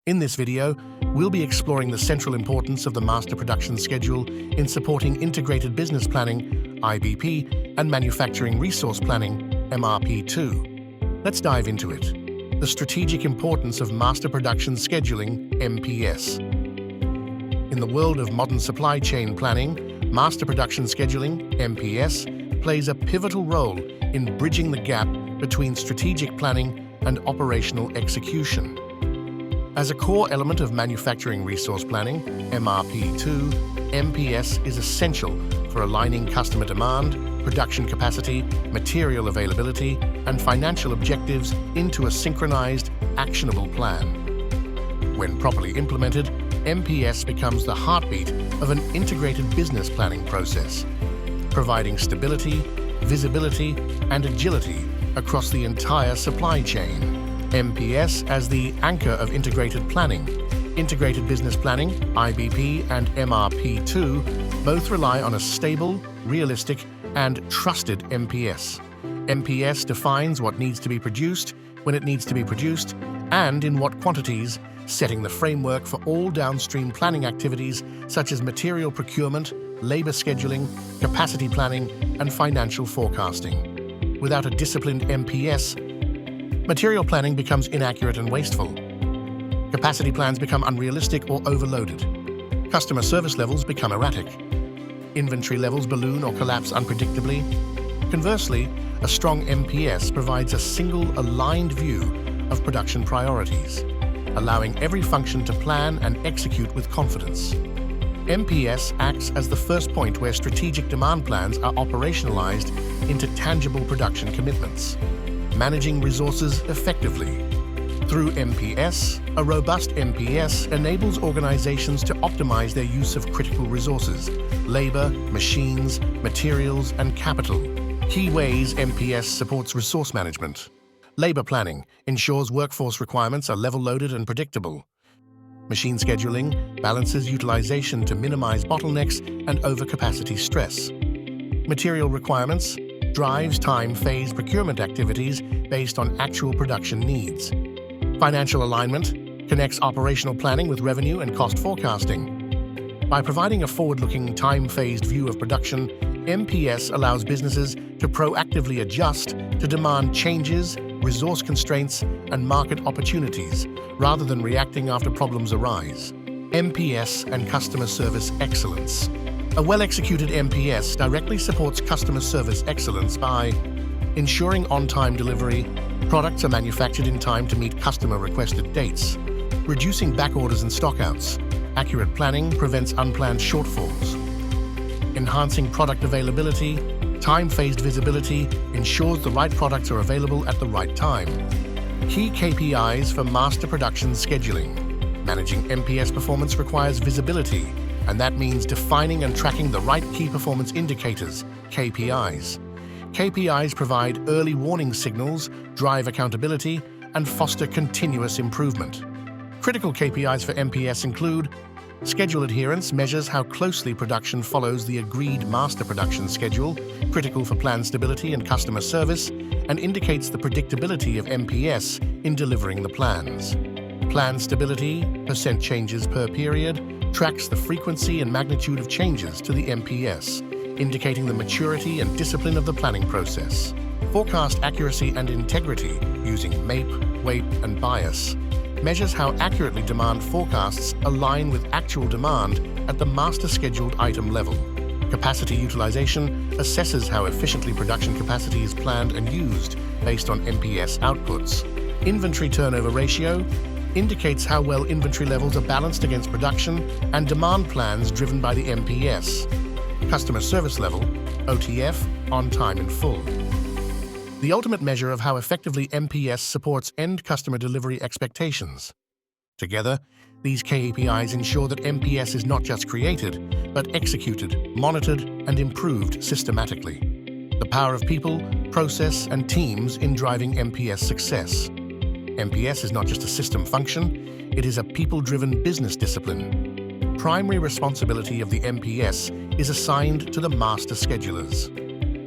In this video, we'll be exploring the central importance of the Master Production Schedule in supporting Integrated Business Planning, IBP, and Manufacturing Resource Planning, MRP2. Let's dive into it. The strategic importance of Master Production Scheduling, MPS. In the world of modern supply chain planning, Master Production Scheduling, MPS, plays a pivotal role in bridging the gap between strategic planning and operational execution. As a core element of manufacturing resource planning, MRP2, MPS is essential for aligning customer demand, production capacity, material availability, and financial objectives into a synchronized, actionable plan. When properly implemented, MPS becomes the heartbeat of an integrated business planning process, providing stability, visibility, and agility across the entire supply chain. MPS as the anchor of integrated planning. Integrated business planning, IBP, and MRP2 both rely on a stable, realistic, and trusted MPS. MPS defines what needs to be produced, when it needs to be produced, and in what quantities, setting the framework for all downstream planning activities such as material procurement, labor scheduling, capacity planning, and financial forecasting. Without a disciplined MPS, material planning becomes inaccurate and wasteful. Capacity plans become unrealistic or overloaded. Customer service levels become erratic. Inventory levels balloon or collapse unpredictably. Conversely, a strong MPS provides a single, aligned view of production priorities, allowing every function to plan and execute with confidence. MPS acts as the first point where strategic demand plans are operationalized into tangible production commitments, managing resources effectively. Through MPS, a robust MPS enables organizations to optimize their use of critical resources, labor, machines, materials, and capital. Key ways MPS supports resource management. Labor planning ensures workforce requirements are level-loaded and predictable. Machine scheduling balances utilization to minimize bottlenecks and overcapacity stress. Material requirements drives time-phased procurement activities based on actual production needs. Financial alignment connects operational planning with revenue and cost forecasting. By providing a forward-looking, time-phased view of production, MPS allows businesses to proactively adjust to demand changes, resource constraints, and market opportunities, rather than reacting after problems arise. MPS and customer service excellence. A well-executed MPS directly supports customer service excellence by ensuring on-time delivery, products are manufactured in time to meet customer-requested dates, reducing back orders and stockouts. Accurate planning prevents unplanned shortfalls. Enhancing product availability, time-phased visibility ensures the right products are available at the right time. Key KPIs for master production scheduling. Managing MPS performance requires visibility, and that means defining and tracking the right key performance indicators, KPIs. KPIs provide early warning signals, drive accountability, and foster continuous improvement. Critical KPIs for MPS include schedule adherence measures how closely production follows the agreed master production schedule, critical for plan stability and customer service, and indicates the predictability of MPS in delivering the plans. Plan stability, percent changes per period, tracks the frequency and magnitude of changes to the MPS, indicating the maturity and discipline of the planning process. Forecast accuracy and integrity using MAPE, WAPE, and bias measures how accurately demand forecasts align with actual demand at the master scheduled item level. Capacity utilization assesses how efficiently production capacity is planned and used based on MPS outputs. Inventory turnover ratio indicates how well inventory levels are balanced against production and demand plans driven by the MPS. Customer service level, OTF, on time in full. The ultimate measure of how effectively MPS supports end customer delivery expectations. Together, these KPIs ensure that MPS is not just created, but executed, monitored, and improved systematically. The power of people, process, and teams in driving MPS success. MPS is not just a system function, it is a people-driven business discipline. Primary responsibility of the MPS is assigned to the master schedulers.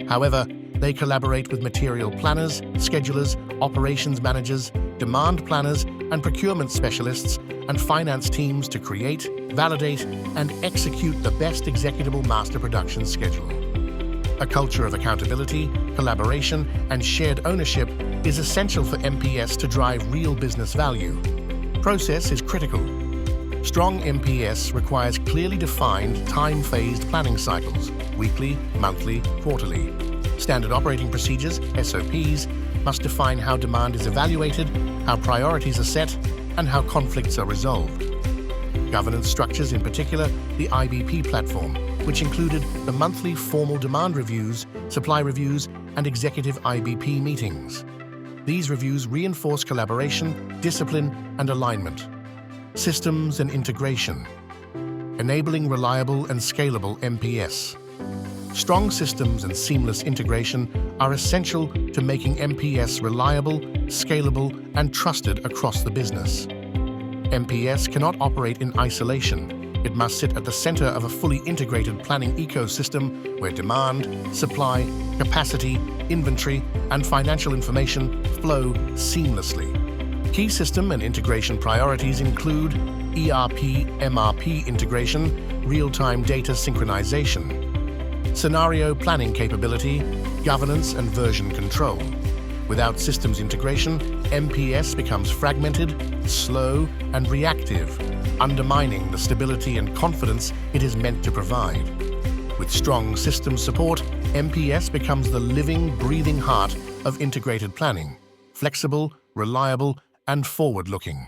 However, they collaborate with material planners, schedulers, operations managers, demand planners and procurement specialists and finance teams to create, validate, and execute the best executable master production schedule. A culture of accountability, collaboration, and shared ownership is essential for MPS to drive real business value. Process is critical. Strong MPS requires clearly defined, time-phased planning cycles, weekly, monthly, quarterly. Standard operating procedures, SOPs, must define how demand is evaluated, how priorities are set, and how conflicts are resolved. Governance structures, in particular, the IBP platform, which included the monthly formal demand reviews, supply reviews, and executive IBP meetings. These reviews reinforce collaboration, discipline, and alignment. Systems and integration, enabling reliable and scalable MPS. Strong systems and seamless integration are essential to making MPS reliable, scalable, and trusted across the business. MPS cannot operate in isolation. It must sit at the center of a fully integrated planning ecosystem where demand, supply, capacity, inventory, and financial information flow seamlessly. Key system and integration priorities include ERP-MRP integration, real-time data synchronization, scenario planning capability, governance and version control. Without systems integration, MPS becomes fragmented, slow, and reactive, undermining the stability and confidence it is meant to provide. With strong system support, MPS becomes the living, breathing heart of integrated planning, flexible, reliable, and forward-looking.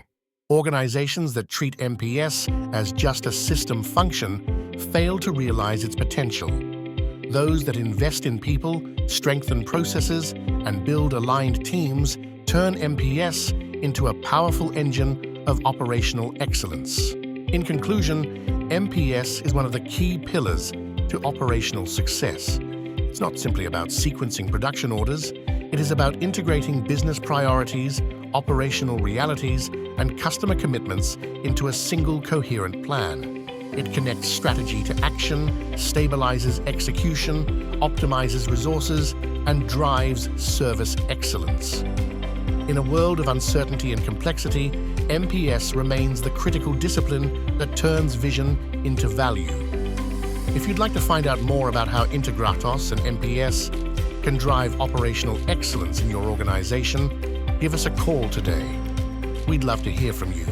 Organizations that treat MPS as just a system function fail to realize its potential. Those that invest in people, strengthen processes, and build aligned teams turn MPS into a powerful engine of operational excellence. In conclusion, MPS is one of the key pillars to operational success. It's not simply about sequencing production orders. It is about integrating business priorities, operational realities, and customer commitments into a single coherent plan. It connects strategy to action, stabilizes execution, optimizes resources, and drives service excellence. In a world of uncertainty and complexity, MPS remains the critical discipline that turns vision into value. If you'd like to find out more about how Integratos and MPS can drive operational excellence in your organization, give us a call today. We'd love to hear from you.